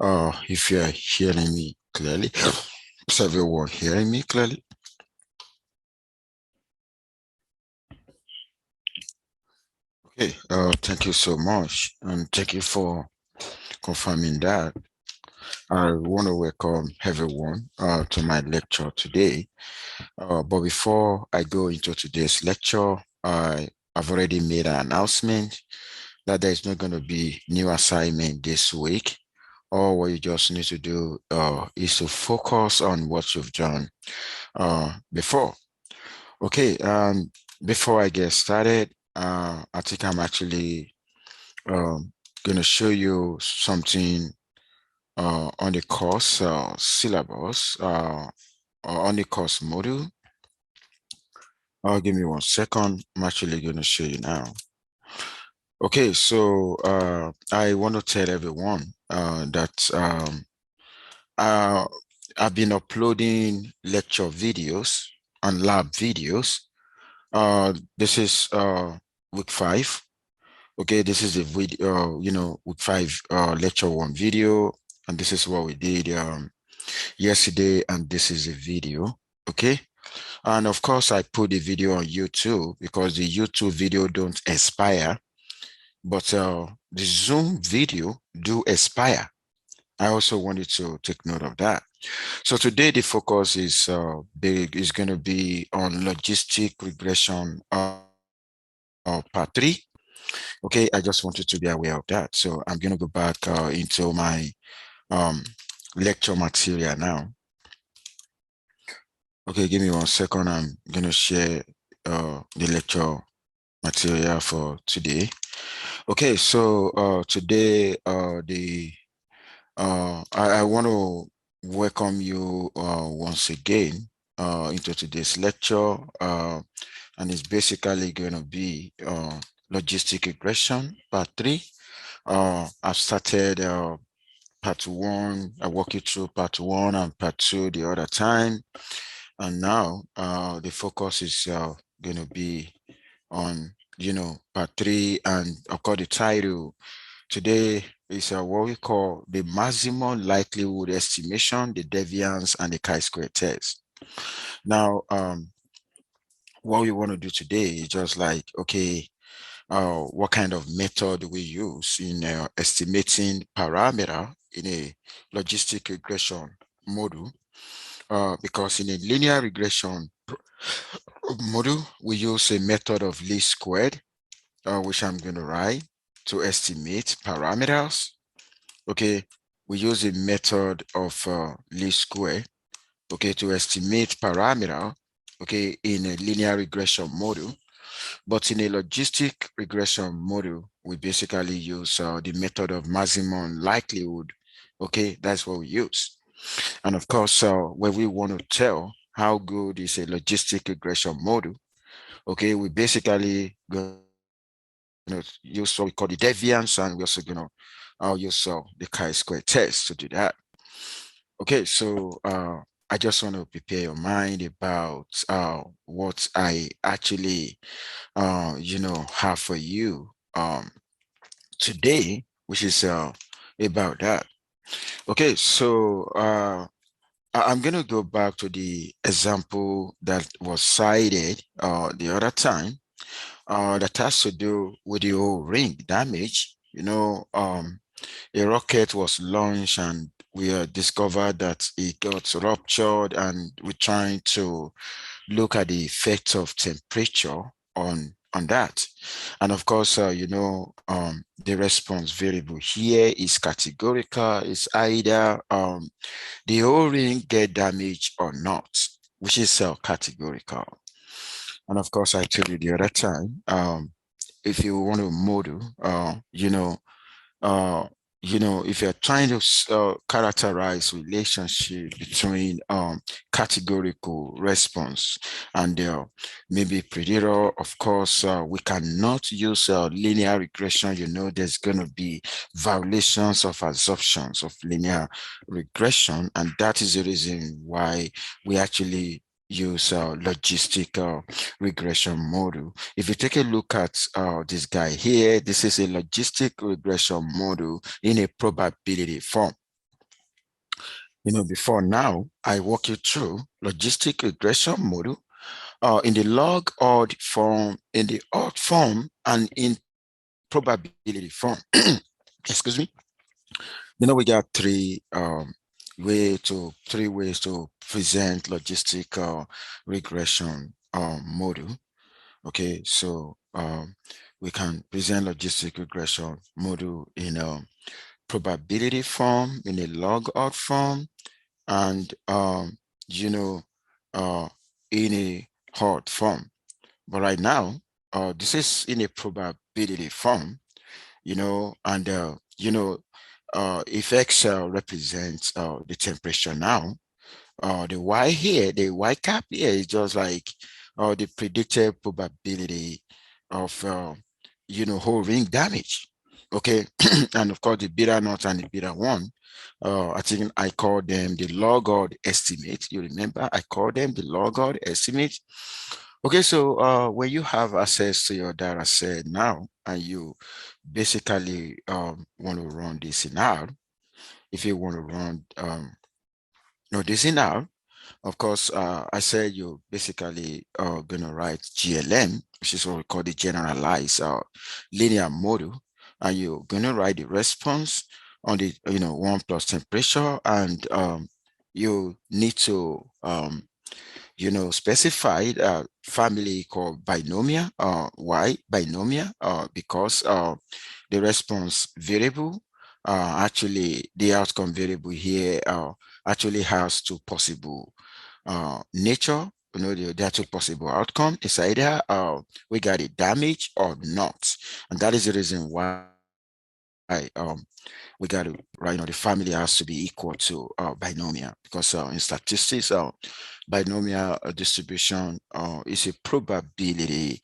If you're hearing me clearly. Is everyone hearing me clearly? Okay, thank you so much, and thank you for confirming that. I want to welcome everyone to my lecture today. But before I go into today's lecture, I've already made an announcement that there is not going to be new assignment this week. All what you just need to do is to focus on what you've done before. Okay, before I get started, I think I'm actually going to show you something on the course syllabus or on the course module. Give me 1 second. I'm actually going to show you now. Okay, so I want to tell everyone that uh, I've been uploading lecture videos and lab videos. This is week 5. Okay, this is a video, week 5 lecture 1 video, and this is what we did yesterday, and this is a video. Okay, and of course I put the video on YouTube because the YouTube video don't expire, but the Zoom video do expire. I also wanted to take note of that. So today the focus is going to be on logistic regression part 3. Okay, I just wanted to be aware of that. So I'm going to go back into my um, lecture material now. Okay, give me 1 second. I'm going to share the lecture material for today. Okay, so today I want to welcome you once again into today's lecture, and it's basically going to be logistic regression part 3. I've started part 1. I walk you through part 1 and part 2 the other time, and now the focus is going to be on part 3, and I've got the title today is what we call the maximum likelihood estimation, the deviance, and the chi-square test. Now, what we want to do today is just like, okay, what kind of method we use in estimating parameter in a logistic regression model, because in a linear regression model, we use a method of least squared, which I'm going to write to estimate parameters. Okay, we use a method of least square, okay, to estimate parameter, okay, in a linear regression model. But in a logistic regression model, we basically use the method of maximum likelihood. Okay, that's what we use. And of course, when we want to tell how good is a logistic regression model, okay, we basically going to use what we call the deviance, and we're also going to use the chi-square test to do that. Okay, so I just want to prepare your mind about what I actually have for you today, which is about that. Okay, so I'm going to go back to the example that was cited the other time that has to do with the whole ring damage. A rocket was launched and we discovered that it got ruptured, and we're trying to look at the effects of temperature on that. And of course, the response variable here is categorical. It's either the O-ring get damaged or not, which is categorical. And of course, I told you the other time, if you want to model, if you're trying to characterize relationship between categorical response and maybe predictor, of course, we cannot use linear regression. There's going to be violations of assumptions of linear regression, and that is the reason why we actually use logistic regression model. If you take a look at this guy here, this is a logistic regression model in a probability form. Before now, I walk you through logistic regression model in the log odd form, in the odd form, and in probability form. Excuse me. We got three ways to present logistic regression model. Okay, so we can present logistic regression model in a probability form, in a log odd form, and you know uh in a odd form. But right now, this is in a probability form, and if X represents the temperature now, the Y here, the Y cap here is just like the predicted probability of whole ring damage. Okay, and of course the beta naught and the beta one. I think I call them the log odd estimate. You remember I call them the log odd estimate. Okay, so when you have access to your data set now and you basically want to run this in R, if you want to run this in R, of course, I said you're basically going to write GLM, which is what we call the generalized linear model, and you're going to write the response on the 1 plus temperature, and you need to specified family called binomial, why binomial, because the response variable, actually the outcome variable here actually has two possible nature. There are two possible outcome. It's either we got a damage or not, and that is the reason why we got to, right, the family has to be equal to binomial, because in statistics, binomial distribution is a probability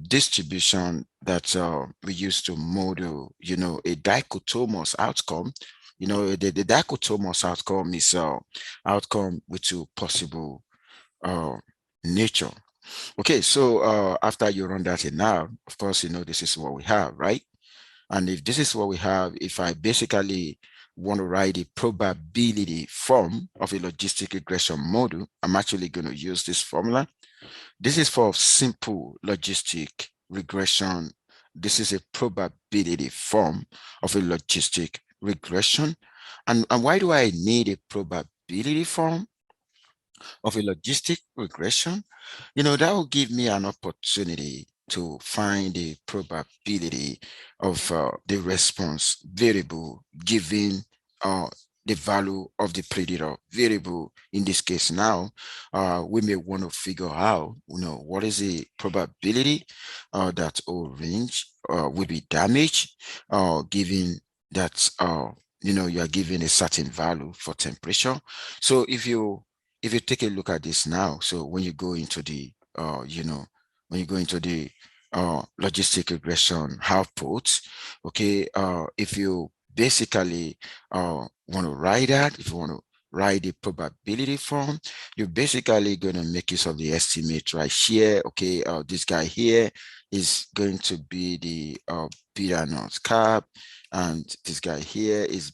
distribution that we use to model, a dichotomous outcome. The dichotomous outcome is outcome with two possible uh, nature. Okay, so after you run that in now, of course, this is what we have, right? And if this is what we have, if I basically want to write a probability form of a logistic regression model, I'm actually going to use this formula. This is for simple logistic regression. This is a probability form of a logistic regression. And why do I need a probability form of a logistic regression? That will give me an opportunity to find the probability of the response variable given the value of the predictor variable. In this case now, we may want to figure out, what is the probability that orange will be damaged, given that, you are given a certain value for temperature. So if you take a look at this now, so when you go into the when you go into the logistic regression output, okay, if you basically want to write that, if you want to write the probability form, you're basically going to make use of the estimate right here. Okay, this guy here is going to be the beta naught cap, and this guy here is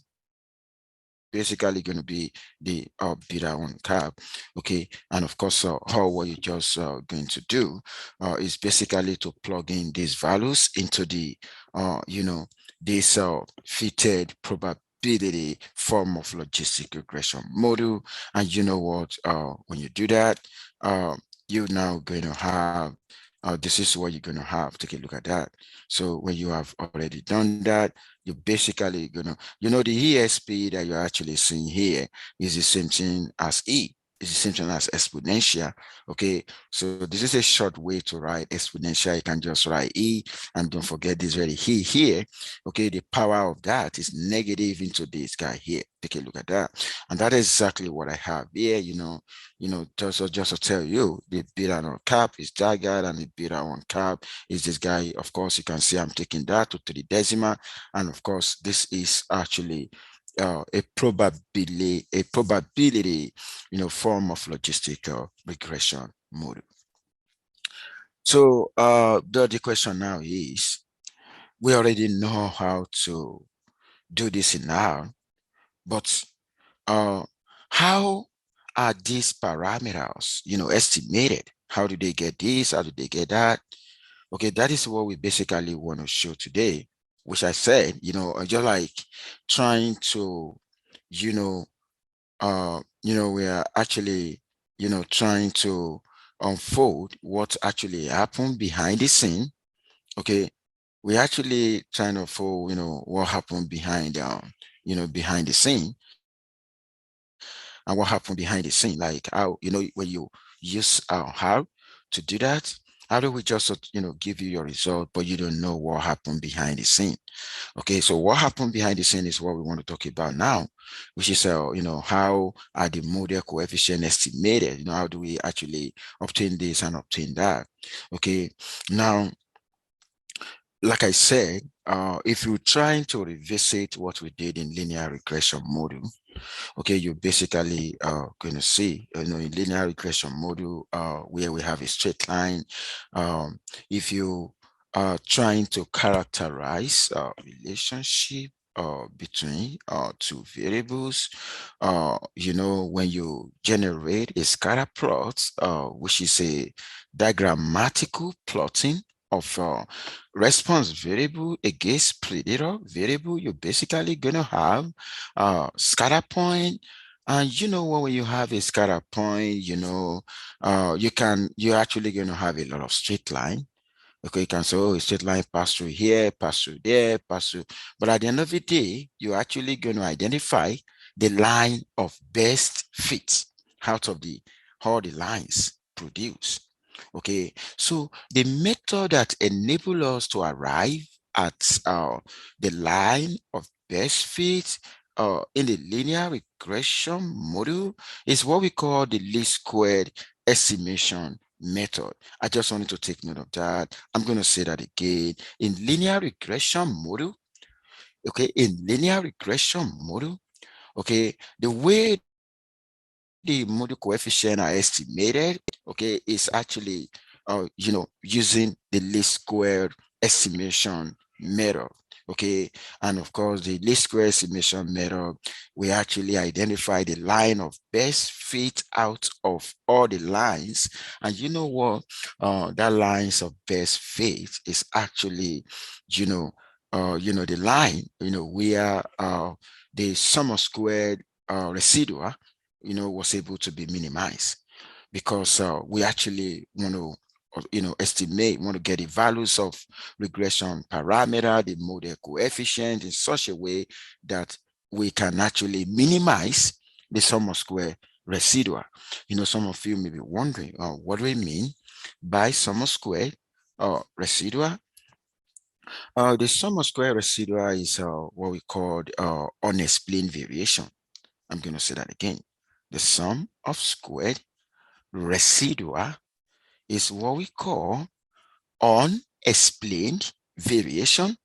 basically going to be the beta one cap. Okay, and of course how what you're just going to do is basically to plug in these values into the this fitted probability form of logistic regression model. And you know what, when you do that, you're now going to have this is what you're going to have. Take a look at that. So when you have already done that, you're basically going to, the ESP that you're actually seeing here is the same thing as E. It's the same thing as exponential. Okay, so this is a short way to write exponential. You can just write E, and don't forget this very E here. Okay, the power of that is negative into this guy here. Take a look at that. And that is exactly what I have here, just to tell you, the beta on cap is that guy, and the beta on cap is this guy. Of course, you can see I'm taking that to the decimal. And of course, this is actually a probability, form of logistic regression model. So the question now is, we already know how to do this in R, but how are these parameters, estimated? How do they get this? How do they get that? Okay, that is what we basically want to show today, which I said, just like trying to, you know, we are actually, trying to unfold what actually happened behind the scene. Okay, we actually trying to unfold, what happened behind, behind the scene, and what happened behind the scene, like how, when you use how to do that. How do we just, give you your result, but you don't know what happened behind the scene? Okay, so what happened behind the scene is what we want to talk about now, which is, how are the model coefficient estimated? How do we actually obtain this and obtain that? Okay, now, like I said, if you're trying to revisit what we did in linear regression model, okay, you're basically going to see, in linear regression model, where we have a straight line. If you are trying to characterize relationship between two variables, when you generate a scatter plot, which is a diagrammatical plotting of response variable against predictor variable, you're basically going to have scatter point. And when you have a scatter point, you're actually going to have a lot of straight line. Okay, you can say, oh, a straight line pass through here, pass through there, pass through. But at the end of the day, you're actually going to identify the line of best fit out of all the lines produced. Okay, so the method that enable us to arrive at the line of best fit in the linear regression model is what we call the least squared estimation method. I just wanted to take note of that. I'm going to say that again. In linear regression model, okay, in linear regression model, okay, the way the model coefficient are estimated, okay, is actually, using the least square estimation method. Okay, and of course, the least square estimation method, we actually identify the line of best fit out of all the lines. And you know what? That lines of best fit is actually, the line, where the sum of squared residual, was able to be minimized, because we actually want to, estimate, want to get the values of regression parameter, the model coefficient in such a way that we can actually minimize the sum of square residual. Some of you may be wondering, what do we mean by sum of square residual? The sum of square residual is what we call unexplained variation. I'm going to say that again. The sum of squared residual is what we call unexplained variation.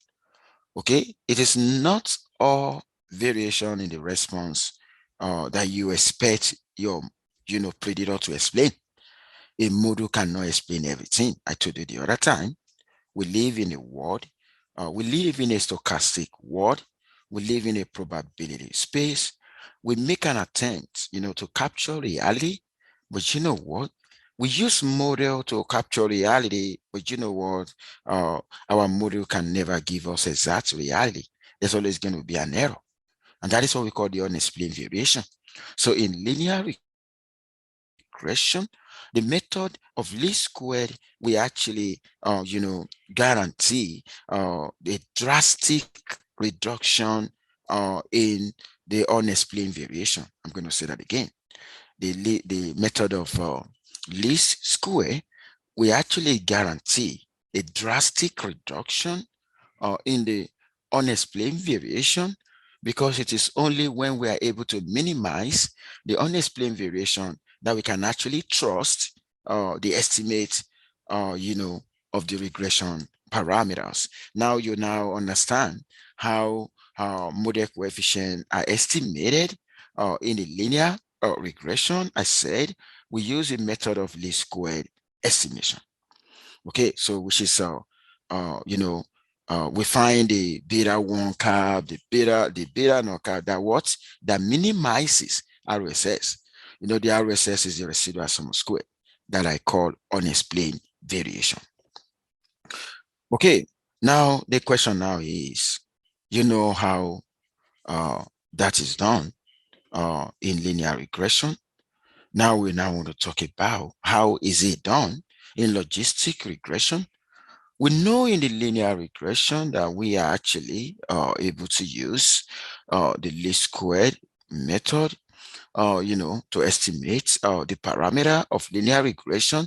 Okay, it is not all variation in the response that you expect your predictor to explain. A model cannot explain everything. I told you the other time, we live in a world, we live in a stochastic world, we live in a probability space. We make an attempt, to capture reality, but you know what? We use model to capture reality, but you know what? Our model can never give us exact reality. There's always going to be an error. And that is what we call the unexplained variation. So in linear regression, the method of least squared, we actually, guarantee a drastic reduction in the unexplained variation. I'm going to say that again. The method of least square, we actually guarantee a drastic reduction in the unexplained variation, because it is only when we are able to minimize the unexplained variation that we can actually trust the estimate, of the regression parameters. Now you now understand how model coefficients are estimated in the linear regression. I said we use a method of least squared estimation. Okay, so which is we find the beta 1 curve, the beta no curve, that minimizes RSS. The RSS is the residual sum squared that I call unexplained variation. Okay, now the question now is, how that is done in linear regression. Now we want to talk about how is it done in logistic regression. We know in the linear regression that we are actually able to use the least squared method, to estimate the parameter of linear regression,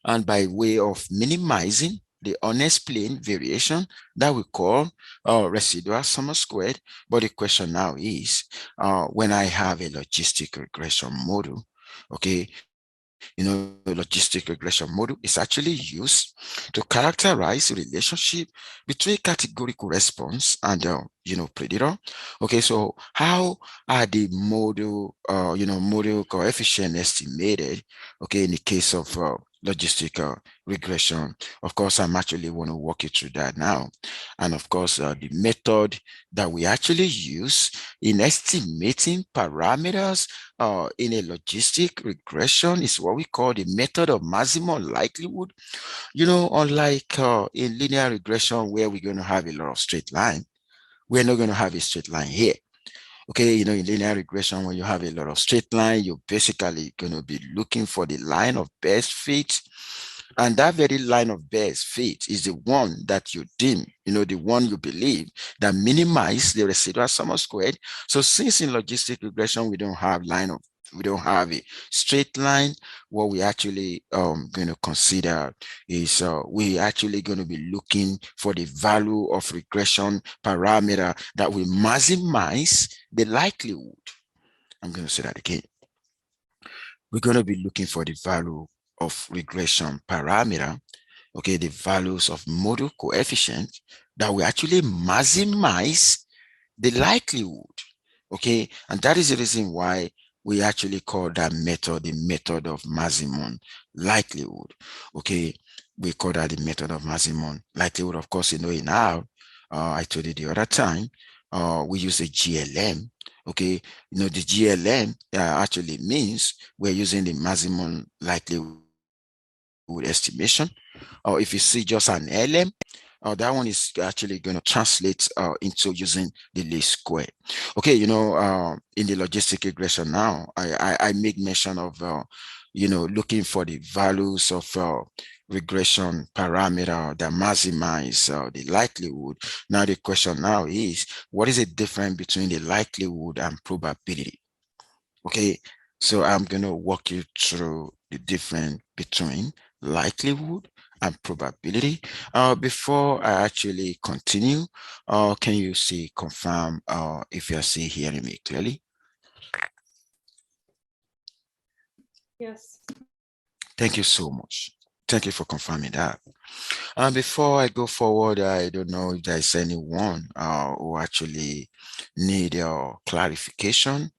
and by way of minimizing the unexplained variation that we call residual sum squared. But the question now is, when I have a logistic regression model, okay, logistic regression model is actually used to characterize the relationship between categorical response and predictor. Okay, so how are the model coefficient estimated? Okay, in the case of logistic regression, of course, I'm actually want to walk you through that now. And of course, the method that we actually use in estimating parameters in a logistic regression is what we call the method of maximal likelihood. Unlike in linear regression where we're going to have a lot of straight line, we're not going to have a straight line here. Okay, in linear regression, when you have a lot of straight line, you're basically going to be looking for the line of best fit. And that very line of best fit is the one that you deem, the one you believe that minimize the residual sum squared. So since in logistic regression, we don't have a straight line, what we actually going to consider is we actually going to be looking for the value of regression parameter that will maximize the likelihood. I'm going to say that again. We're going to be looking for the value of regression parameter, okay, the values of model coefficient that will actually maximize the likelihood, okay? And that is the reason why we actually call that method the method of maximum likelihood, okay? We call that the method of maximum likelihood. Of course, in R, I told you the other time, we use a GLM, okay? The GLM actually means we're using the maximum likelihood estimation. Or if you see just an LM, that one is actually going to translate into using the least square. Okay, in the logistic regression now, I make mention of, looking for the values of regression parameter that maximize the likelihood. Now the question now is, what is the difference between the likelihood and probability? Okay, so I'm going to walk you through the difference between likelihood and probability. Before I actually continue, can you confirm if you're hearing me clearly? Yes. Thank you so much. Thank you for confirming that. And before I go forward, I don't know if there's anyone who actually need clarification,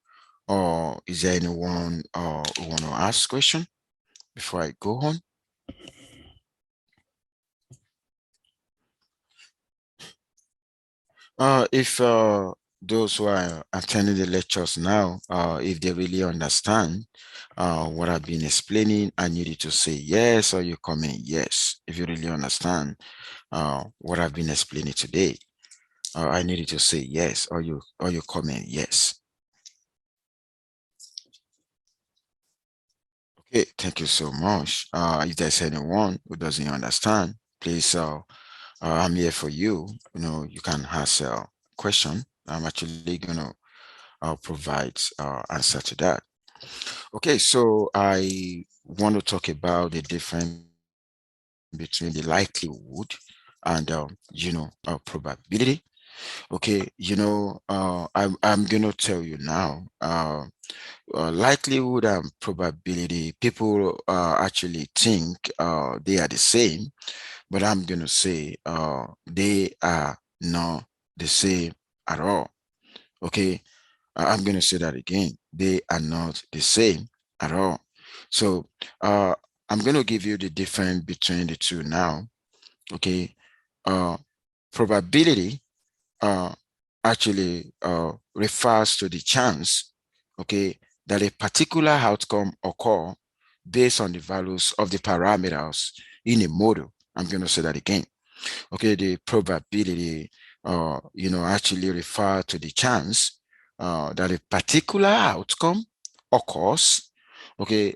or is there anyone who want to ask question before I go on? If those who are attending the lectures now, if they really understand what I've been explaining, I need you to say yes, or you comment yes. If you really understand what I've been explaining today, I need you to say yes, or you comment yes. Okay, thank you so much. If there's anyone who doesn't understand, please, I'm here for you. You can ask a question. I'm actually gonna provide answer to that. Okay, so I want to talk about the difference between the likelihood and probability. Okay, I'm gonna tell you now. Likelihood and probability, people actually think they are the same, but I'm gonna say they are not the same at all. Okay, I'm gonna say that again. They are not the same at all. So I'm gonna give you the difference between the two now. Okay, probability actually refers to the chance, okay, that a particular outcome occur based on the values of the parameters in a model. I'm going to say that again. Okay, the probability, actually refer to the chance that a particular outcome occurs, okay,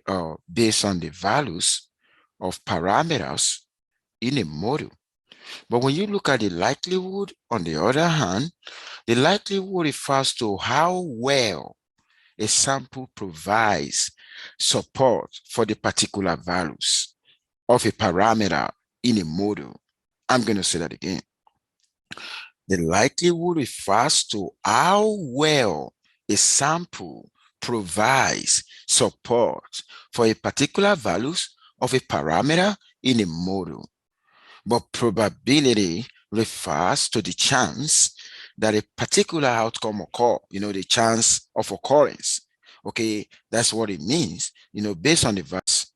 based on the values of parameters in a model. But when you look at the likelihood, on the other hand, the likelihood refers to how well a sample provides support for the particular values of a parameter in a model. I'm going to say that again. The likelihood refers to how well a sample provides support for a particular values of a parameter in a model. But probability refers to the chance that a particular outcome occur, the chance of occurrence. Okay, that's what it means, based on the values.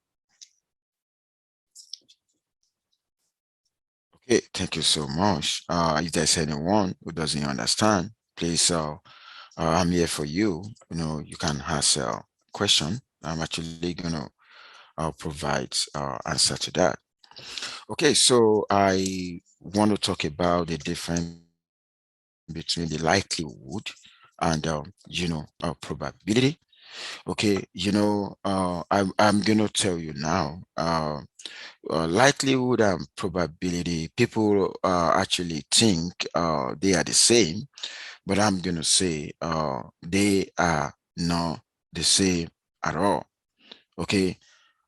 Okay, thank you so much. If there's anyone who doesn't understand, please, I'm here for you. You can ask a question. I'm actually gonna provide answer to that. Okay, so I want to talk about the difference between the likelihood and probability. Okay, I'm gonna tell you now. Likelihood and probability, people actually think they are the same, but I'm gonna say they are not the same at all. Okay,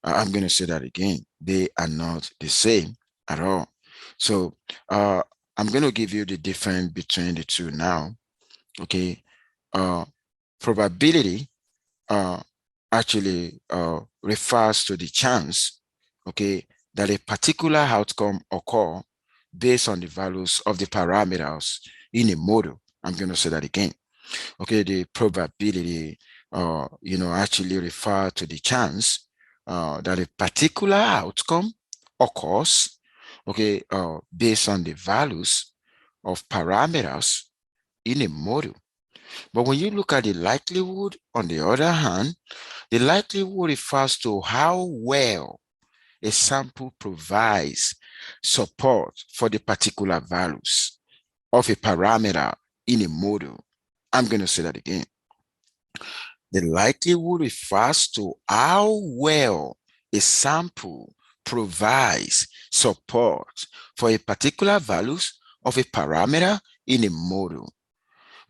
I'm gonna say that again. They are not the same at all. So I'm gonna give you the difference between the two now. Okay, uh, probability uh, actually refers to the chance, okay, that a particular outcome occur based on the values of the parameters in a model. I'm going to say that again. Okay, the probability, actually refer to the chance that a particular outcome occurs, okay, based on the values of parameters in a model. But when you look at the likelihood, on the other hand, the likelihood refers to how well a sample provides support for the particular values of a parameter in a model. I'm going to say that again. The likelihood refers to how well a sample provides support for a particular values of a parameter in a model.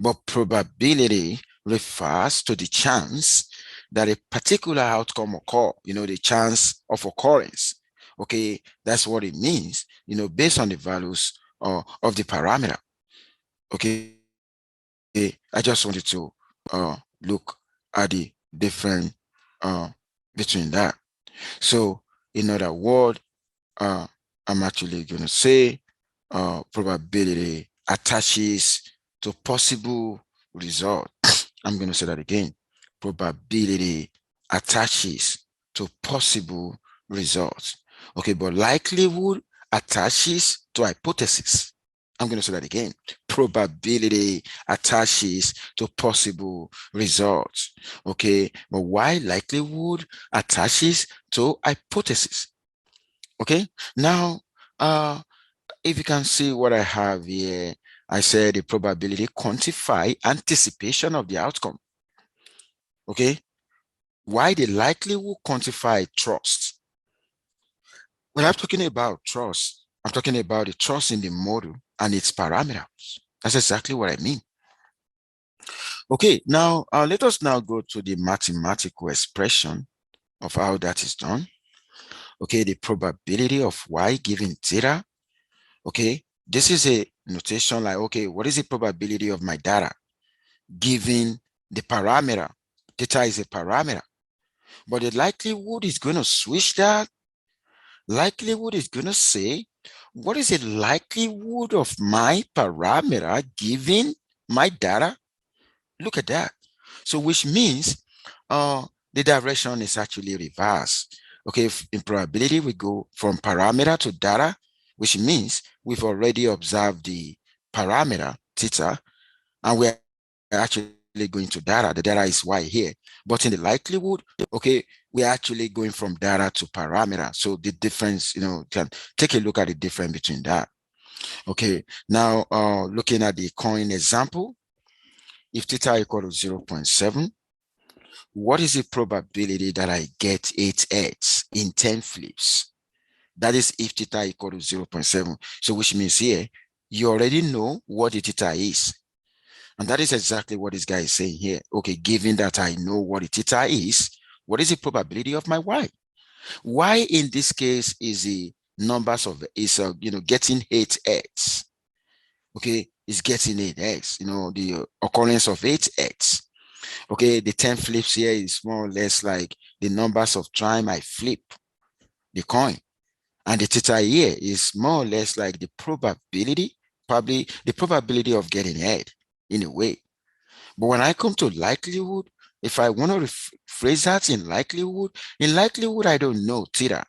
But probability refers to the chance that a particular outcome occur, the chance of occurrence. Okay, that's what it means, based on the values of the parameter. Okay, I just wanted to look at the different uh, between that. So, in other words, uh, I'm actually going to say probability attaches to possible result. I'm going to say that again. Probability attaches to possible results. Okay, but likelihood attaches to hypothesis. I'm going to say that again. Probability attaches to possible results. Okay, but why likelihood attaches to hypothesis? Okay, now if you can see what I have here, I said the probability quantify anticipation of the outcome. Okay, why the likelihood quantify trust? When I'm talking about trust, I'm talking about the trust in the model and its parameters. That's exactly what I mean. Okay, now let us now go to the mathematical expression of how that is done. Okay, the probability of y given theta. Okay, this is a notation like, okay, what is the probability of my data given the parameter? Theta is a parameter, but the likelihood is going to switch that. Likelihood is going to say, what is the likelihood of my parameter given my data? Look at that. So which means the direction is actually reversed. Okay, in probability, we go from parameter to data, which means we've already observed the parameter theta, and we're actually going to data. The data is y here, but in the likelihood, okay, we're actually going from data to parameter. So the difference, can take a look at the difference between that. Okay, now looking at the coin example, if theta equal to 0.7, what is the probability that I get 8 heads in 10 flips? That is if theta equal to 0.7. So which means here, you already know what the theta is. And that is exactly what this guy is saying here. Okay, given that I know what the theta is, what is the probability of my y? Y in this case is the numbers of, getting 8 heads. Okay, it's getting 8 heads, the occurrence of 8 heads. Okay, the 10 flips here is more or less like the numbers of time I flip the coin. And the theta here is more or less like the probability, probably the probability of getting head in a way. But when I come to likelihood, if I want to phrase that in likelihood, I don't know theta.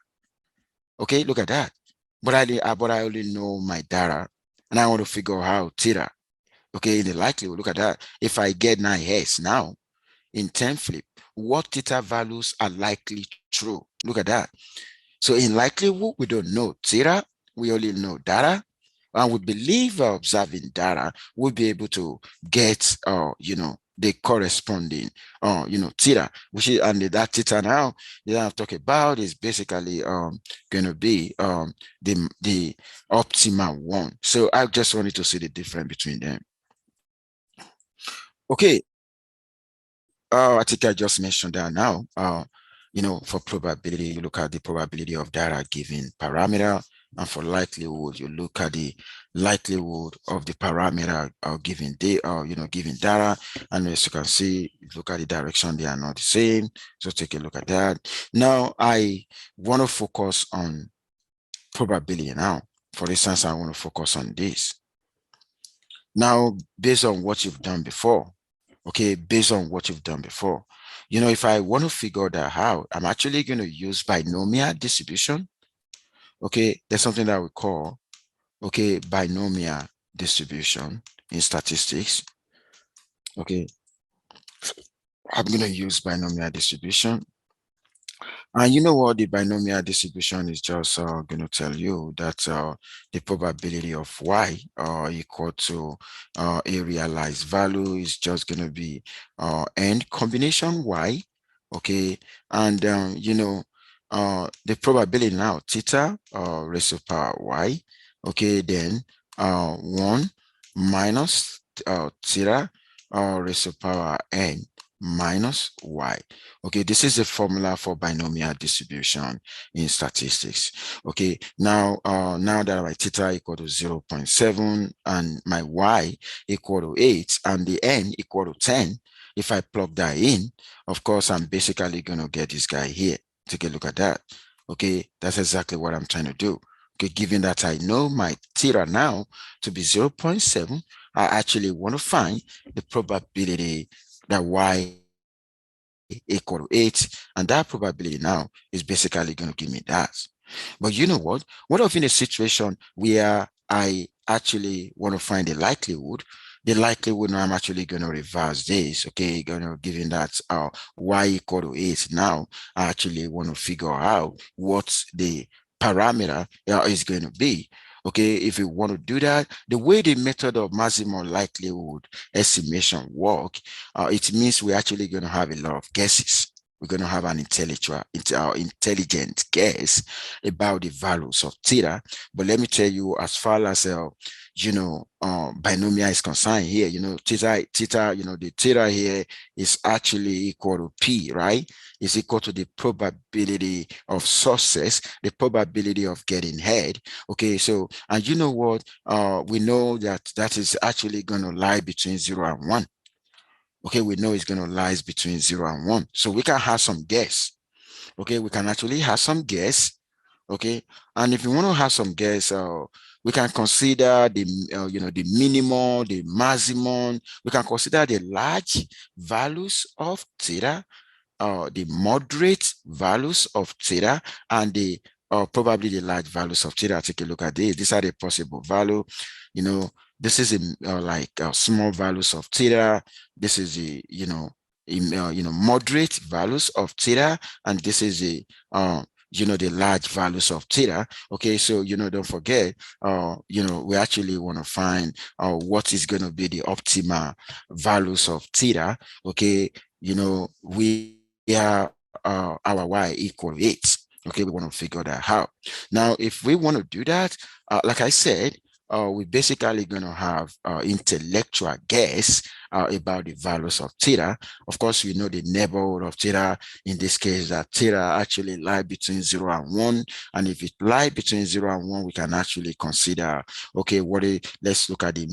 Okay, look at that. But I only know my data, and I want to figure out theta. Okay, in the likelihood, look at that. If I get 9 heads now in 10 flip, what theta values are likely true? Look at that. So in likelihood, we don't know theta, we only know data, and we believe observing data, we'll be able to get, the corresponding, theta, which is, and that theta now that I'm talking about is basically going to be the optimal one. So I just wanted to see the difference between them. Okay, I think I just mentioned that now. For probability, you look at the probability of data given parameter, and for likelihood, you look at the likelihood of the parameter given given data. And as you can see, look at the direction; they are not the same. So take a look at that. Now, I want to focus on probability now. For instance, I want to focus on this. Now, based on what you've done before, okay, based on what you've done before, if I want to figure that out, I'm actually going to use binomial distribution. Okay, there's something that we call, okay, binomial distribution in statistics. Okay, I'm going to use binomial distribution. And you know what? The binomial distribution is just going to tell you that the probability of y equal to a realized value is just going to be n combination y, okay? And, the probability now, theta raised to power y, okay? Then 1 minus theta raised to power n minus y. Okay, this is the formula for binomial distribution in statistics. Okay, now that my theta equal to 0.7 and my y equal to 8 and the n equal to 10, if I plug that in, of course, I'm basically going to get this guy here. Take a look at that. Okay, that's exactly what I'm trying to do. Okay, given that I know my theta now to be 0.7, I actually want to find the probability that y equal to 8, and that probability now is basically going to give me that. But you know what? What if in a situation where I actually want to find the likelihood now I'm actually going to reverse this, okay, given that y equal to 8 now, I actually want to figure out what the parameter is going to be. Okay, if you want to do that, the way the method of maximum likelihood estimation work, it means we're actually going to have a lot of guesses. We're going to have an intelligent guess about the values of theta. But let me tell you, as far as binomial is concerned here, theta, the theta here is actually equal to P, right? Is equal to the probability of success, the probability of getting head. Okay, so, and you know what? We know that is actually going to lie between 0 and 1. Okay, we know it's going to lie between 0 and 1. So we can have some guess. Okay, we can actually have some guess. Okay, and if you want to have some guess, we can consider the the minimum, the maximum. We can consider the large values of theta, the moderate values of theta, and probably the large values of theta. Take a look at this. These are the possible value. this is like small values of theta. This is the moderate values of theta, and this is the the large values of theta. Okay, so don't forget, we actually want to find what is going to be the optimal values of theta. Okay, we are our y equal 8. Okay, we want to figure that out. Now, if we want to do that, like I said, we're basically going to have intellectual guess about the values of theta. Of course, we know the neighborhood of theta. In this case, that theta actually lie between 0 and 1. And if it lie between 0 and 1, we can actually consider, okay, let's look at the,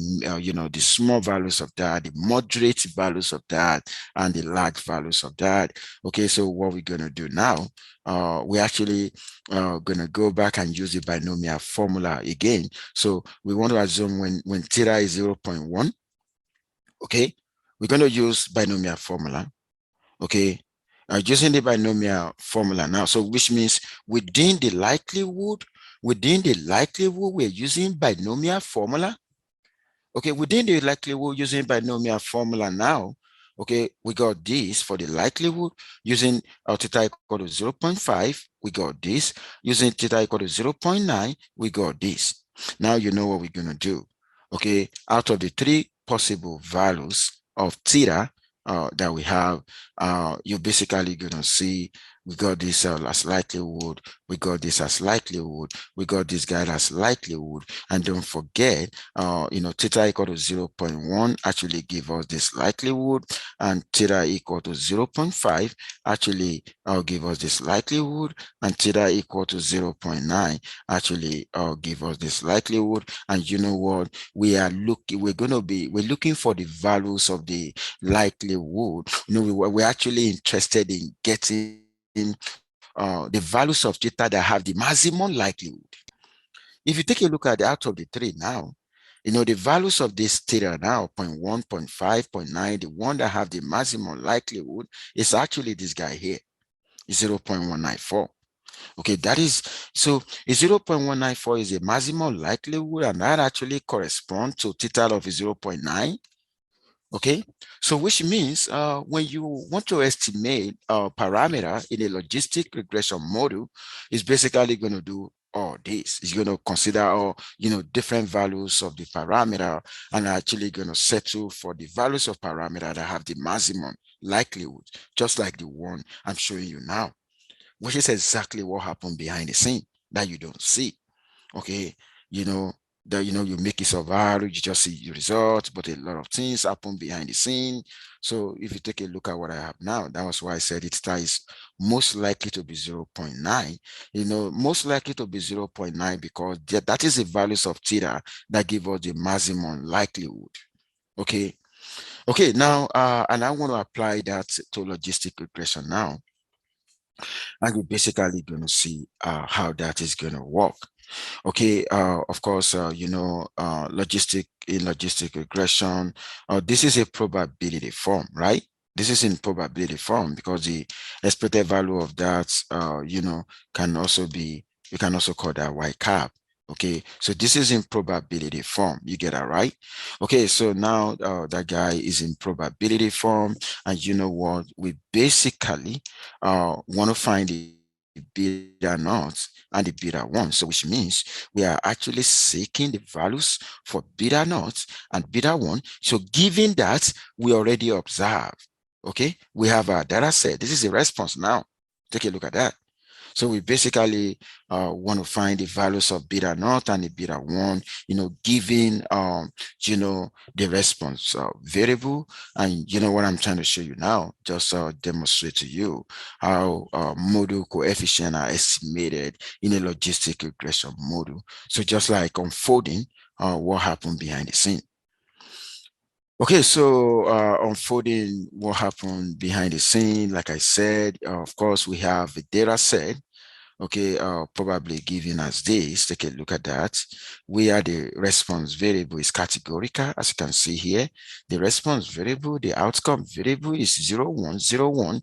the small values of that, the moderate values of that, and the large values of that. Okay, so what we're going to do now, we actually going to go back and use the binomial formula again. So we want to assume when theta is 0.1, okay, we're going to use binomial formula, okay, using the binomial formula now. So which means within the likelihood, we're using binomial formula. Okay, within the likelihood using binomial formula now, okay, we got this for the likelihood using theta equal to 0.5, we got this. Using theta equal to 0.9, we got this. Now you know what we're going to do. Okay, out of the three possible values of theta that we have, you're basically going to see we got this as likelihood, we got this as likelihood, we got this guy as likelihood, and don't forget, theta equal to 0.1 actually give us this likelihood, and theta equal to 0.5 actually give us this likelihood, and theta equal to 0.9 actually give us this likelihood. And you know what? We're looking for the values of the likelihood. We're actually interested in getting the values of theta that have the maximum likelihood. If you take a look at the out of the three now, the values of this theta now, 0.1, 0.5, 0.9, the one that have the maximum likelihood is actually this guy here, 0.194. Okay, that is, so 0.194 is a maximum likelihood, and that actually corresponds to theta of 0.9. Okay, so which means when you want to estimate a parameter in a logistic regression model, it's basically going to do all this. It's going to consider all different values of the parameter, and actually going to settle for the values of parameter that have the maximum likelihood, just like the one I'm showing you now, which is exactly what happened behind the scene that you don't see. Okay, you make it survive, you just see the results, but a lot of things happen behind the scene. So if you take a look at what I have now, that was why I said it is most likely to be 0.9. Most likely to be 0.9 because that is the values of theta that give us the maximum likelihood. Okay, now and I want to apply that to logistic regression now, and you're basically going to see how that is going to work. Okay, of course, logistic regression, this is a probability form, right? This is in probability form because the expected value of that, can also be, you can also call that y cap. Okay, so this is in probability form. You get that right? Okay, so now that guy is in probability form, and you know what? We basically want to find the beta naught and the beta 1. So which means we are actually seeking the values for beta naught and beta 1. So given that we already observe, okay, we have a data set. This is a response now. Take a look at that. So we basically want to find the values of beta naught and the beta 1, given, the response variable. And you know what I'm trying to show you now, just demonstrate to you how model coefficient are estimated in a logistic regression model. So just like unfolding what happened behind the scene. Okay, so unfolding what happened behind the scene, like I said, of course, we have a data set. Okay, probably given as this. Take a look at that. Where the response variable is categorical, as you can see here. The response variable, the outcome variable is 0, 1, 0, 1.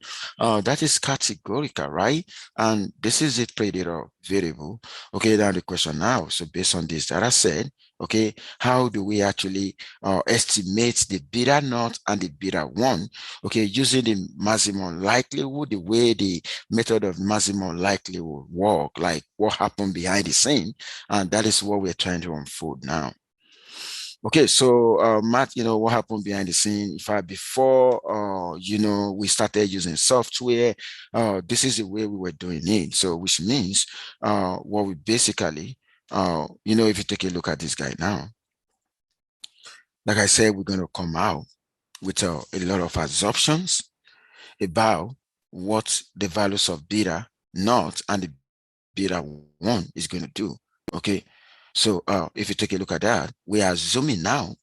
That is categorical, right? And this is a predictor variable. Okay, now the question now. So based on this data set, Okay, how do we actually estimate the beta naught and the beta one? Okay, using the maximum likelihood, the way the method of maximum likelihood work, like what happened behind the scene, and that is what we're trying to unfold now. Okay, so Matt, what happened behind the scene? In fact, before we started using software, this is the way we were doing it. So, which means what we basically, if you take a look at this guy now, like I said, we're going to come out with a lot of assumptions about what the values of beta naught and the beta one is going to do. Okay, so if you take a look at that, we are zooming now,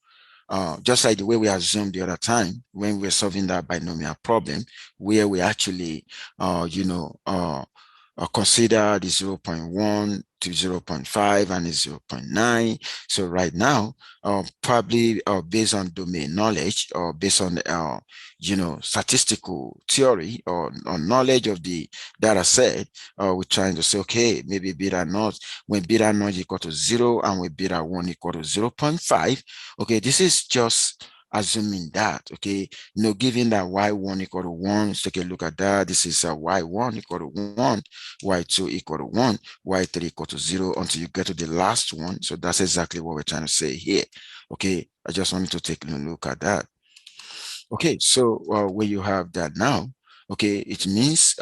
just like the way we assumed the other time when we were solving that binomial problem, where we actually, consider the 0.1 to 0.5 and the 0.9. So right now, probably based on domain knowledge or based on, statistical theory or knowledge of the data set, we're trying to say, okay, maybe beta naught, when beta naught equal to 0 and when beta 1 equal to 0.5, okay, this is just assuming that, okay, given that y1 equal to 1, let's take a look at that. This is y1 equal to 1, y2 equal to 1, y3 equal to 0 until you get to the last one. So that's exactly what we're trying to say here. Okay, I just wanted to take a look at that. Okay, so when you have that now, okay, it means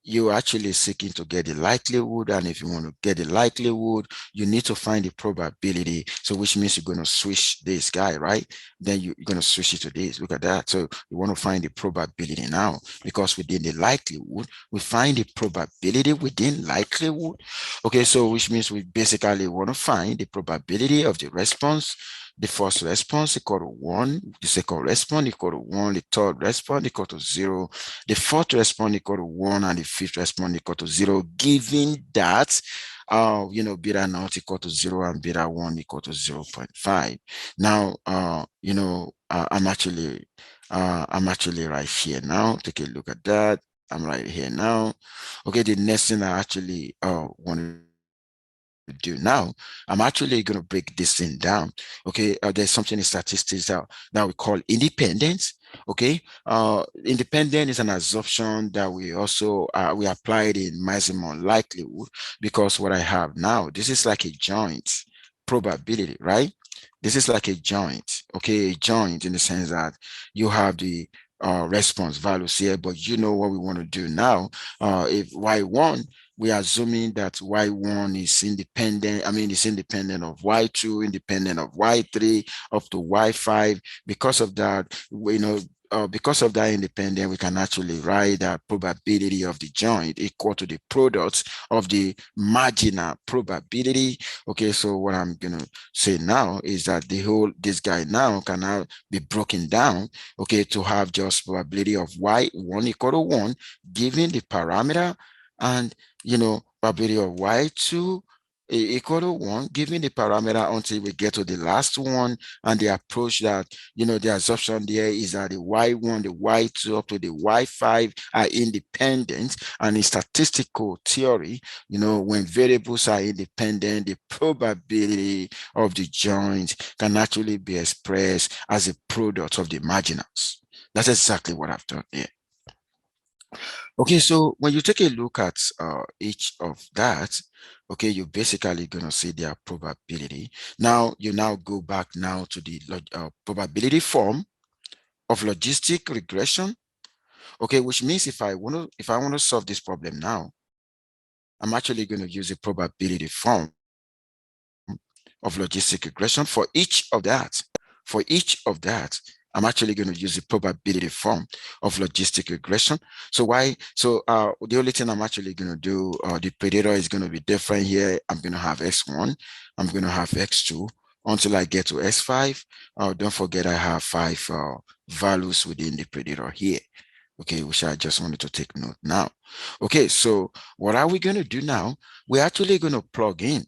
you're actually seeking to get the likelihood, and if you want to get the likelihood, you need to find the probability. So which means you're going to switch this guy, right? Then you're going to switch it to this. Look at that. So you want to find the probability now, because within the likelihood, we find the probability within likelihood. Okay, so which means we basically want to find the probability of the response. The first response equal to 1, the second response equal to 1, the third response equal to 0, the fourth response equal to 1, and the fifth response equal to 0, given that beta naught equal to 0 and beta 1 equal to 0.5. Now, I'm actually right here now. Take a look at that. I'm right here now. Okay, the next thing I actually want to do now, I'm actually going to break this thing down. Okay, there's something in statistics that we call independence. Okay, independent is an assumption that we also we applied in maximum likelihood, because what I have now, this is like a joint probability, right? This is like a joint, okay, a joint in the sense that you have the response values here, but you know what we want to do now. If y1, we are assuming that y1 is independent. I mean, it's independent of y2, independent of y3, up to y5. Because of that, because of that independent, we can actually write that probability of the joint equal to the product of the marginal probability. Okay, so what I'm gonna say now is that this guy now can now be broken down, okay, to have just probability of y1 equal to 1, given the parameter, and probability of y2 equal to 1, given the parameter, until we get to the last one. And the approach that, the assumption there is that the y1, the y2 up to the y5 are independent. And in statistical theory, when variables are independent, the probability of the joint can actually be expressed as a product of the marginals. That's exactly what I've done here. Okay, so when you take a look at each of that, okay, you're basically going to see their probability. Now, you now go back now to the probability form of logistic regression. Okay, which means if I want to solve this problem now, I'm actually going to use a probability form of logistic regression for each of that. For each of that, I'm actually going to use the probability form of logistic regression. So the only thing I'm actually going to do, the predictor is going to be different here. I'm going to have x1, I'm going to have x2 until I get to x5. Don't forget I have 5 values within the predictor here. Okay, which I just wanted to take note now. Okay, so what are we going to do now? We're actually going to plug in,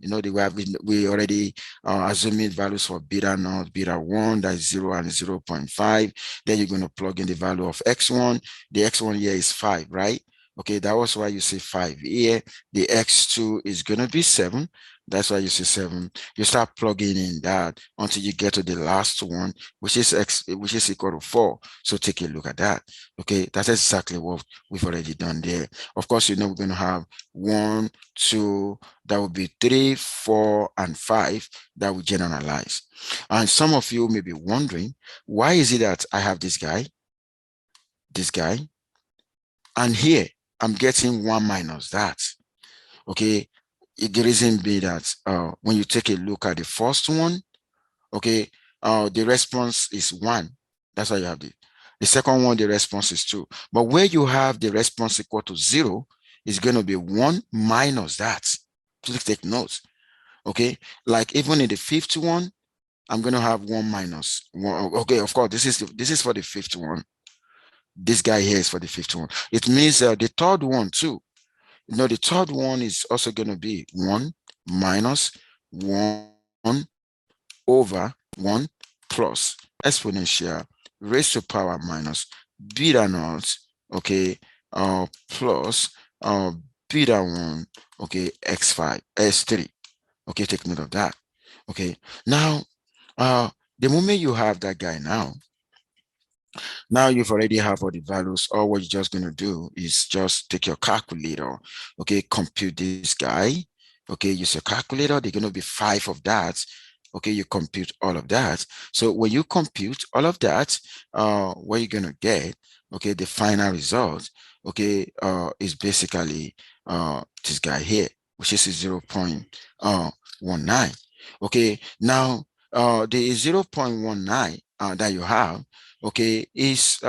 we already assuming values for beta naught, beta 1, that's 0 and 0.5. Then you're going to plug in the value of x1. The x1 here is 5, right? Okay, that was why you see 5 here. The x2 is going to be 7. That's why you see 7. You start plugging in that until you get to the last one, which is which is equal to 4. So take a look at that. Okay, that's exactly what we've already done there. Of course, we're going to have 1, 2, that would be 3, 4, and 5 that we generalize. And some of you may be wondering, why is it that I have this guy, and here I'm getting 1 minus that? Okay, the reason be that when you take a look at the first one, okay, the response is 1. That's why you have the second one, the response is 2. But where you have the response equal to 0, is going to be 1 minus that. Please take note. Okay, like even in the fifth one, I'm going to have 1 minus 1. Okay, of course, this is for the fifth one. This guy here is for the fifth one. It means the third one too. The third one is also going to be 1 minus 1 over 1 plus exponential raised to power minus beta naught, okay, plus beta 1, okay, x5, s3. Okay, take note of that. Okay, now, the moment you have that guy now you've already have all the values. All what you're just going to do is just take your calculator, okay, compute this guy, okay, use your calculator. They're going to be 5 of that. Okay, you compute all of that. So when you compute all of that, what you're going to get, okay, the final result, okay, is basically this guy here, which is 0.19. Okay, now the 0.19 that you have, okay, is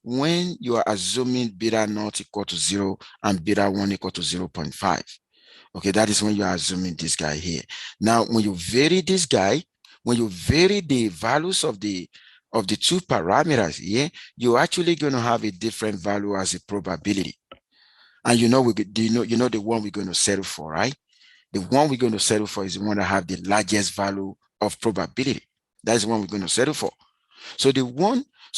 when you are assuming beta naught equal to 0 and beta 1 equal to 0.5. Okay, that is when you are assuming this guy here. Now, when you vary this guy, when you vary the values of the two parameters here, you're actually going to have a different value as a probability. And you know the one we're going to settle for, right? The one we're going to settle for is the one that have the largest value of probability. That's the one we're going to settle for. So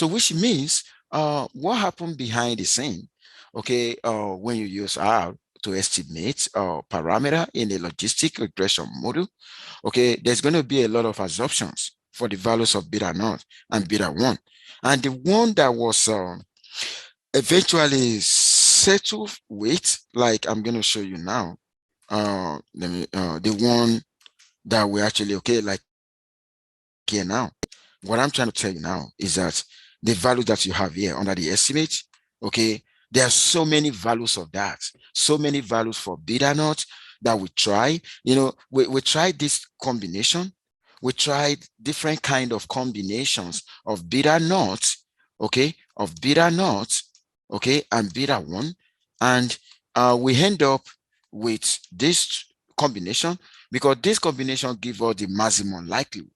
which means what happened behind the scene, okay, when you use R to estimate parameter in a logistic regression model, okay, there's going to be a lot of assumptions for the values of beta naught and beta 1. And the one that was eventually settled with, like I'm going to show you now, the one that we actually, okay, like here now, what I'm trying to tell you now is that the value that you have here under the estimate, okay, there are so many values of that, so many values for beta naught that we try. We tried this combination. We tried different kind of combinations of beta naught, okay, okay, and beta 1, and we end up with this combination because this combination gives us the maximum likelihood.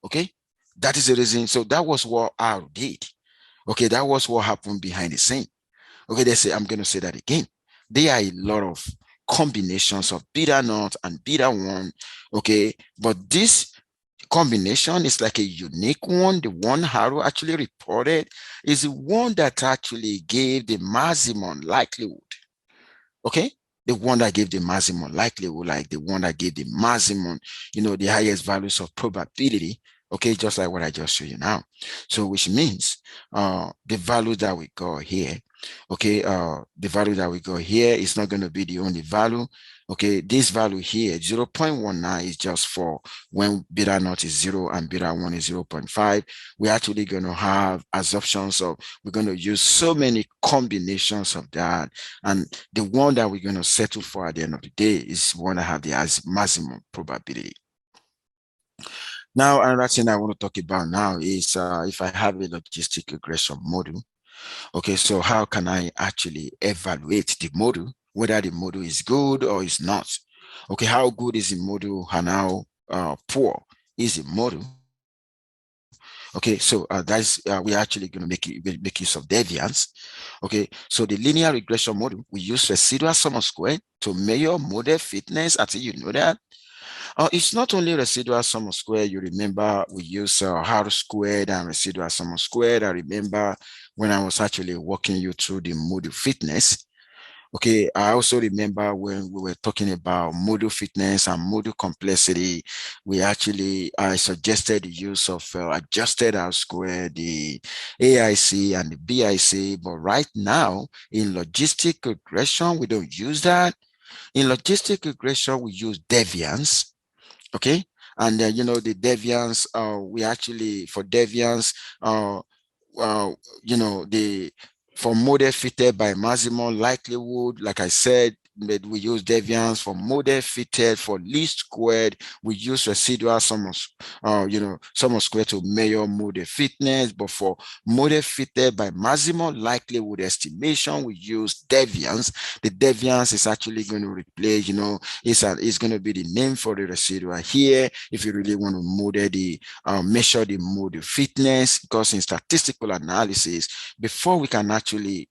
Okay, that is the reason. So that was what R did. Okay, that was what happened behind the scene. Okay, I'm going to say that again. There are a lot of combinations of beta naught and beta 1. Okay, but this combination is like a unique one. The one Haru actually reported is the one that actually gave the maximum likelihood. Okay, the one that gave the maximum likelihood, like the one that gave the maximum, the highest values of probability. Okay, just like what I just showed you now. So which means the value that we got here, okay, the value that we got here is not going to be the only value. Okay, this value here, 0.19, is just for when beta naught is 0 and beta 1 is 0.5. We're actually going to have assumptions of, we're going to use so many combinations of that. And the one that we're going to settle for at the end of the day is one that have the maximum probability. Now, another thing I want to talk about now is if I have a logistic regression model. Okay, so how can I actually evaluate the model, whether the model is good or is not? Okay, how good is the model and how poor is the model? Okay, so we are actually going to make use of deviance. Okay, so the linear regression model, we use residual sum of square to measure model fitness. I think you know that. It's not only residual sum of square. You remember we use R squared and residual sum of squared. I remember when I was actually walking you through the model fitness. Okay, I also remember when we were talking about module fitness and module complexity, I suggested the use of adjusted R square, the AIC and the BIC, but right now in logistic regression, we don't use that. In logistic regression, we use deviance. Okay, and the deviance, we actually for deviance, uh, uh, the for model fitted by maximum likelihood, like I said, that we use deviance. For model fitted for least squared, we use residual sum of square to measure model fitness. But for model fitted by maximum likelihood estimation, we use deviance. The deviance is actually going to replace, it's going to be the name for the residual here if you really want to measure the model fitness, because in statistical analysis, before we can actually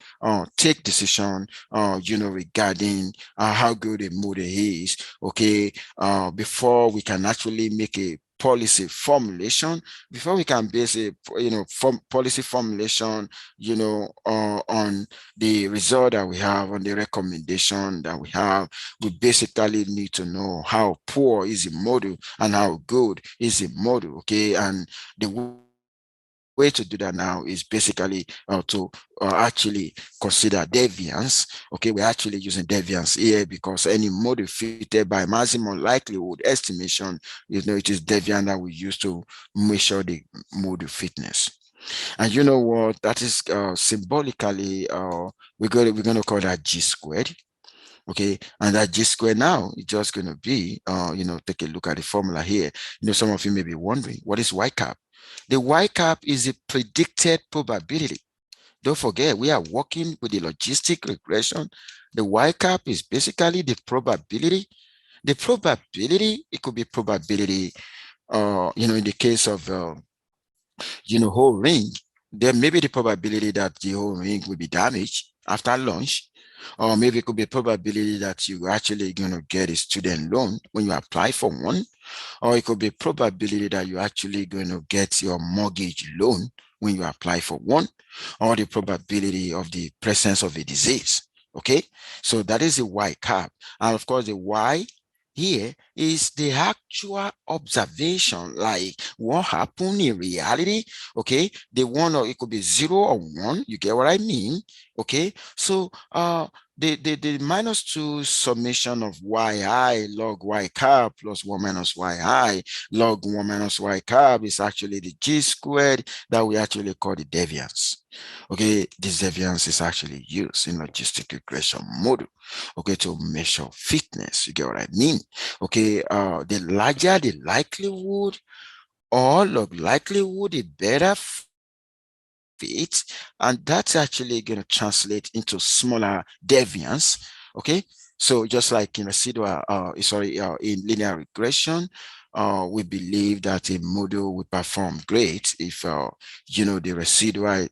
take decision, regarding how good a model is, okay, before we can actually make a policy formulation, before we can base a policy formulation, on the result that we have, on the recommendation that we have, we basically need to know how poor is the model and how good is the model. Okay, and the way to do that now is basically to actually consider deviance. Okay, we're actually using deviance here because any model fitted by maximum likelihood estimation, it is deviant that we use to measure the model fitness. And you know what? That is symbolically, we're going to call that G squared. Okay, and that G squared now is just going to be, take a look at the formula here. Some of you may be wondering, what is Y cap? The Y cap is a predicted probability. Don't forget, we are working with the logistic regression. The Y cap is basically the probability. The probability, it could be probability, in the case of, whole ring, there may be the probability that the whole ring will be damaged after launch, or maybe it could be a probability that you're actually going to get a student loan when you apply for one, or it could be a probability that you're actually going to get your mortgage loan when you apply for one, or the probability of the presence of a disease. Okay, so that is the Y cap. And of course, the Y here is the actual observation, like what happened in reality. Okay, the one, or it could be 0 or 1. You get what I mean? Okay, so the -2 summation of yi log y cap plus 1 minus yi log 1 minus y cap is actually the G squared that we actually call the deviance. Okay, this deviance is actually used in logistic regression model, okay, to measure fitness. You get what I mean? Okay, the larger the likelihood, or log likelihood, the better fit, and that's actually going to translate into smaller deviance. Okay, so just like in residual, in linear regression, we believe that a model will perform great if the residual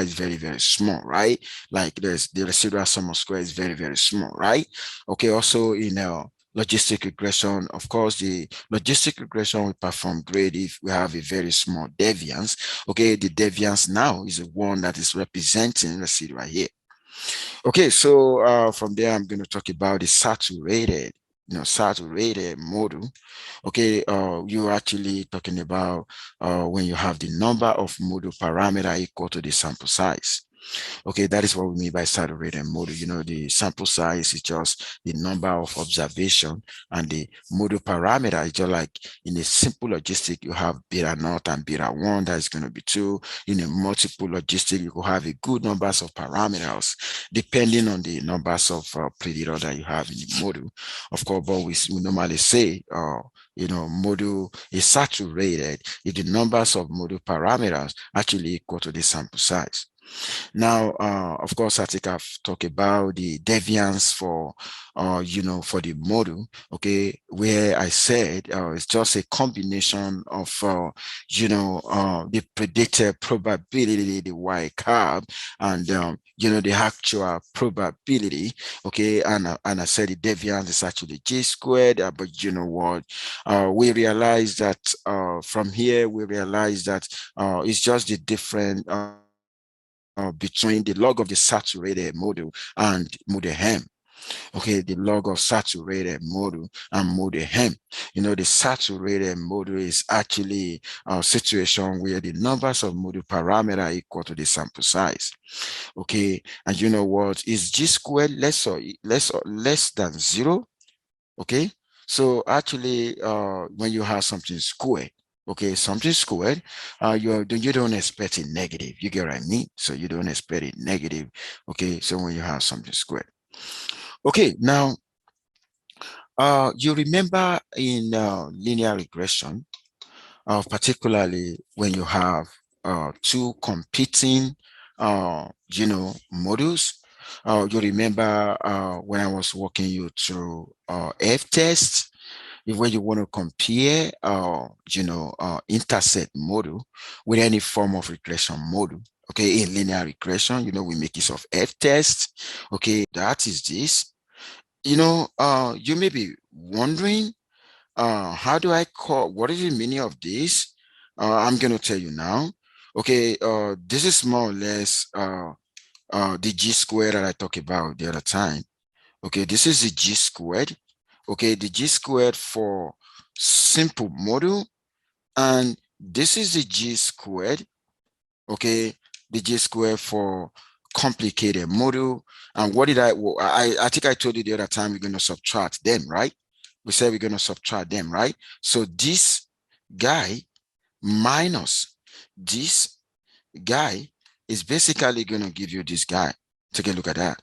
is very, very small, right? Like the residual sum of square is very, very small, right? Okay, also in logistic regression, of course, the logistic regression will perform great if we have a very small deviance. Okay, the deviance now is the one that is representing residual here. Okay, so from there, I'm going to talk about the saturated model. Okay, you're actually talking about when you have the number of model parameter equal to the sample size. Okay, that is what we mean by saturated model. The sample size is just the number of observation, and the model parameter is just like in a simple logistic, you have beta naught and beta one, that is going to be 2. In a multiple logistic, you could have a good numbers of parameters depending on the numbers of predictor that you have in the model. Of course, but we normally say, model is saturated if the numbers of model parameters actually equal to the sample size. Now, of course, I think I've talked about the deviance for the model, okay, where I said it's just a combination of, the predicted probability, the Y cap, and, the actual probability, okay, and I said the deviance is actually G squared, but you know what, we realize that from here, we realize that it's just the different between the log of the saturated model and model M. Okay, the log of saturated model and model M. The saturated model is actually a situation where the numbers of model parameter are equal to the sample size. Okay, and you know what? Is G squared less than zero? Okay, so actually, when you have something squared, okay, something squared, you don't expect it negative. You get what I mean? So you don't expect it negative. Okay, so when you have something squared. Okay, now you remember in linear regression, particularly when you have two competing, models. You remember when I was walking you through F-test, when you want to compare, intercept model with any form of regression model. Okay, in linear regression, we make use of F-test. Okay, that is this. You may be wondering, how do I call, what is the meaning of this? I'm going to tell you now. Okay, this is more or less the G squared that I talked about the other time. Okay, this is the G squared. Okay, the G squared for simple model, and this is the G squared. Okay, the G squared for complicated model. And what did I think I told you the other time we're going to subtract them, right? We said we're going to subtract them, right? So this guy minus this guy is basically going to give you this guy. Take a look at that.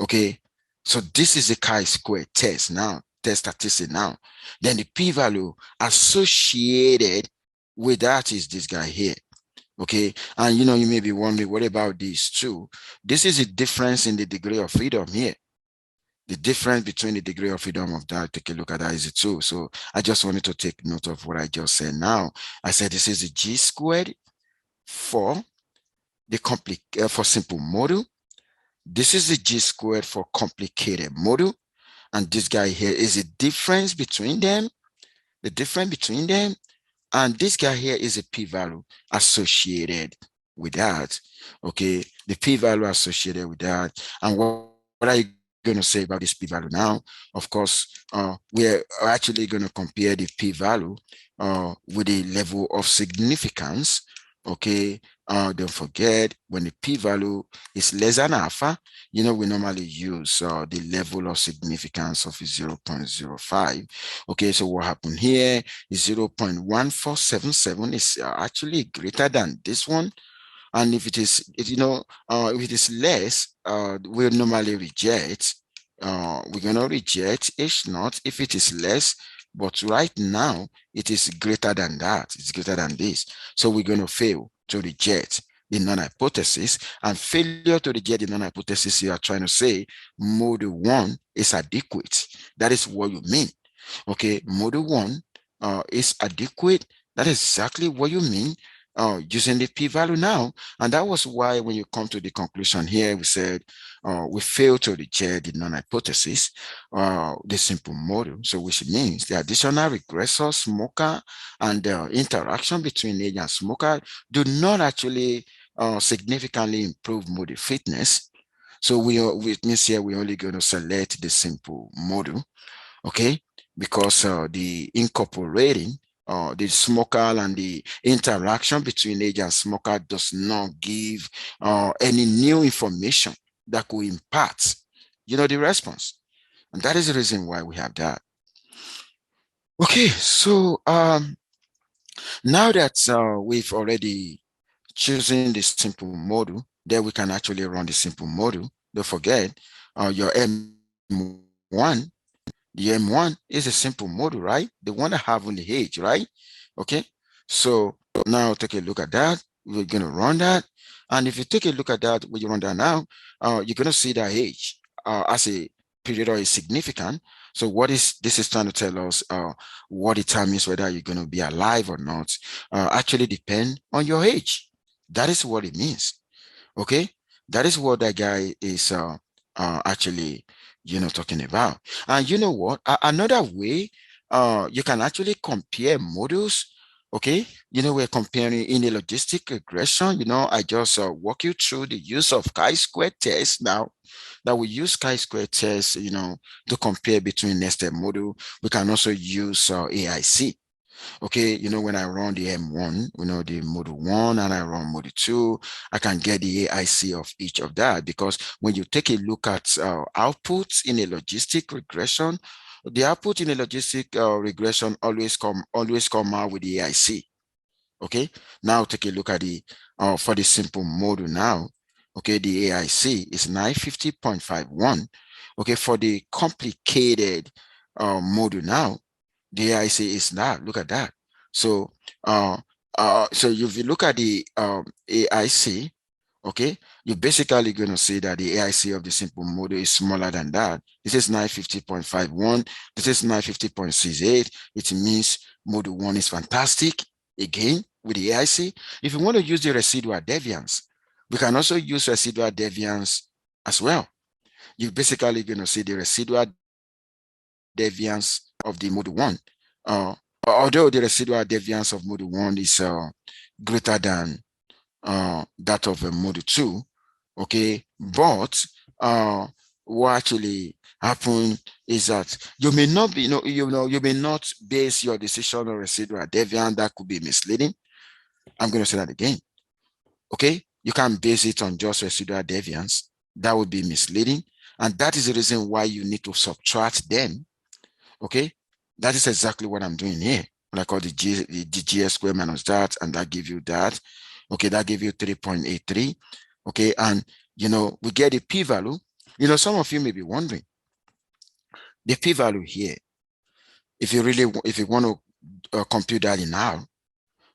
Okay, so this is a chi-square test now, test statistic now. Then the p-value associated with that is this guy here. Okay, and you may be wondering, what about these two? This is a difference in the degree of freedom here. The difference between the degree of freedom of that, take a look at that, is a 2. So I just wanted to take note of what I just said now. I said this is the G squared for the for simple model. This is the G squared for complicated model. And this guy here is a difference between them. The difference between them. And this guy here is a p-value associated with that. Okay, the p-value associated with that. And what are you going to say about this p-value now? Of course, we're actually going to compare the p-value with the level of significance. Okay, don't forget, when the p-value is less than alpha, we normally use the level of significance of 0.05. Okay, so what happened here is 0.1477 is actually greater than this one. And if it is, if it is less, we'll normally reject. We're going to reject H naught if it is less, but right now it is greater than that. It's greater than this. So we're going to fail to reject the non-hypothesis, and failure to reject the non-hypothesis, you are trying to say model 1 is adequate. That is what you mean. Okay, model 1 is adequate. That is exactly what you mean using the p-value now. And that was why when you come to the conclusion here, we said we fail to reject the non-hypothesis, the simple model. So which means the additional regressor, smoker, and the interaction between age and smoker do not actually significantly improve model fitness. So it means here we're only going to select the simple model. Okay, because the incorporating the smoker and the interaction between age and smoker does not give any new information that could impact, the response. And that is the reason why we have that. Okay, so now that we've already chosen the simple model, then we can actually run the simple model. Don't forget, your M1, the M1 is a simple model, right? The one that have on the age, right? Okay, so now take a look at that. We're going to run that. And if you take a look at that, when you run that now, you're going to see that age as a period or is significant. So what is this is trying to tell us what determines whether you're going to be alive or not actually depend on your age. That is what it means. Okay, that is what that guy is actually talking about. And you know what, another way you can actually compare models Okay, we're comparing in a logistic regression. I just walk you through the use of chi-square test. Now that we use chi-square test, to compare between nested model, we can also use AIC. Okay, when I run the M1, the model 1, and I run model 2, I can get the AIC of each of that, because when you take a look at outputs in a logistic regression, the output in a logistic regression always come out with the AIC. Okay, now take a look at the for the simple model now. Okay, the AIC is 950.51. Okay, for the complicated model now, the AIC is not. Look at that. So so if you look at the AIC, okay, you're basically going to see that the AIC of the simple model is smaller than that. This is 950.51. This is 950.68. It means model 1 is fantastic. Again, with the AIC, if you want to use the residual deviance, we can also use residual deviance as well. You're basically going to see the residual deviance of the model 1. Although the residual deviance of model 1 is greater than that of a model 2, okay, but what actually happened is that you may not be, you may not base your decision on residual deviance. That could be misleading. I'm going to say that again. Okay, you can't base it on just residual deviance. That would be misleading, and that is the reason why you need to subtract them. Okay, that is exactly what I'm doing here. When I call the GS square minus that, and that give you that. Okay, that give you 3.83. Okay, and we get the p-value. Some of you may be wondering the p-value here. If you want to compute that in R,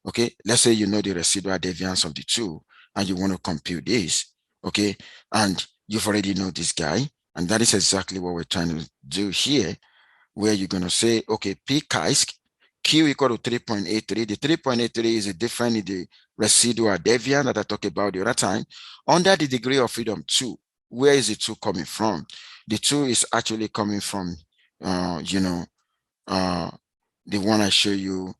okay, let's say you know the residual deviance of the two, and you want to compute this, okay, and you've already know this guy, and that is exactly what we're trying to do here, where you're going to say, okay, P chi Q equal to 3.83. The 3.83 is a difference in the residual deviance that I talked about the other time. Under the degree of freedom 2, where is the 2 coming from? The 2 is actually coming from, uh, the one I show you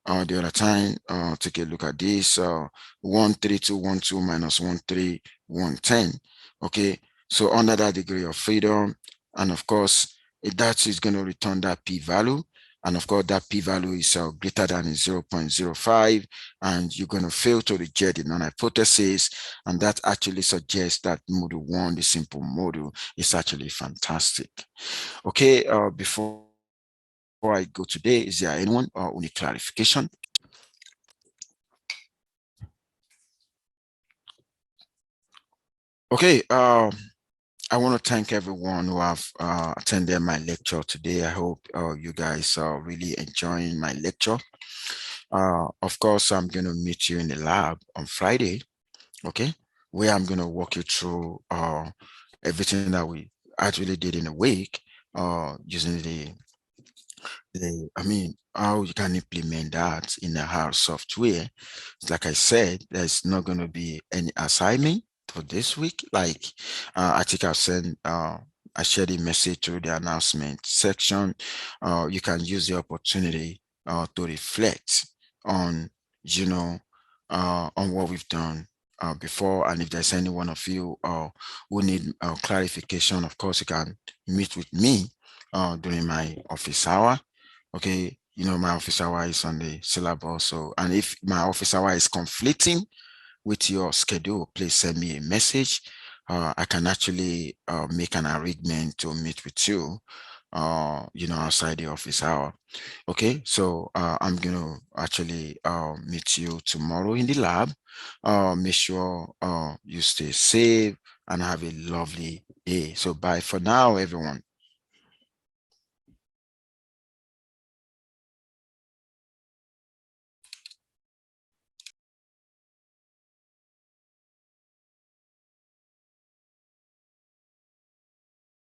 the other time. Take a look at this. 13212 minus 13110. Okay, so under that degree of freedom, and of course, that is going to return that p-value. And of course, that p-value is greater than 0.05, and you're going to fail to reject the non-hypothesis. And that actually suggests that model 1, the simple model, is actually fantastic. Okay, before I go today, is there anyone who need clarification? Okay, I want to thank everyone who have attended my lecture today. I hope you guys are really enjoying my lecture. Of course, I'm going to meet you in the lab on Friday, okay, where I'm going to walk you through everything that we actually did in a week using how you can implement that in a hard software. Like I said, there's not going to be any assignment for this week. Like I think I shared a message through the announcement section. You can use the opportunity to reflect on, on what we've done before. And if there's any one of you who need clarification, of course, you can meet with me during my office hour. Okay, my office hour is on the syllabus. So, and if my office hour is conflicting with your schedule, please send me a message. I can actually make an arrangement to meet with you, outside the office hour. Okay, so I'm going to actually meet you tomorrow in the lab. Make sure you stay safe and have a lovely day. So bye for now, everyone.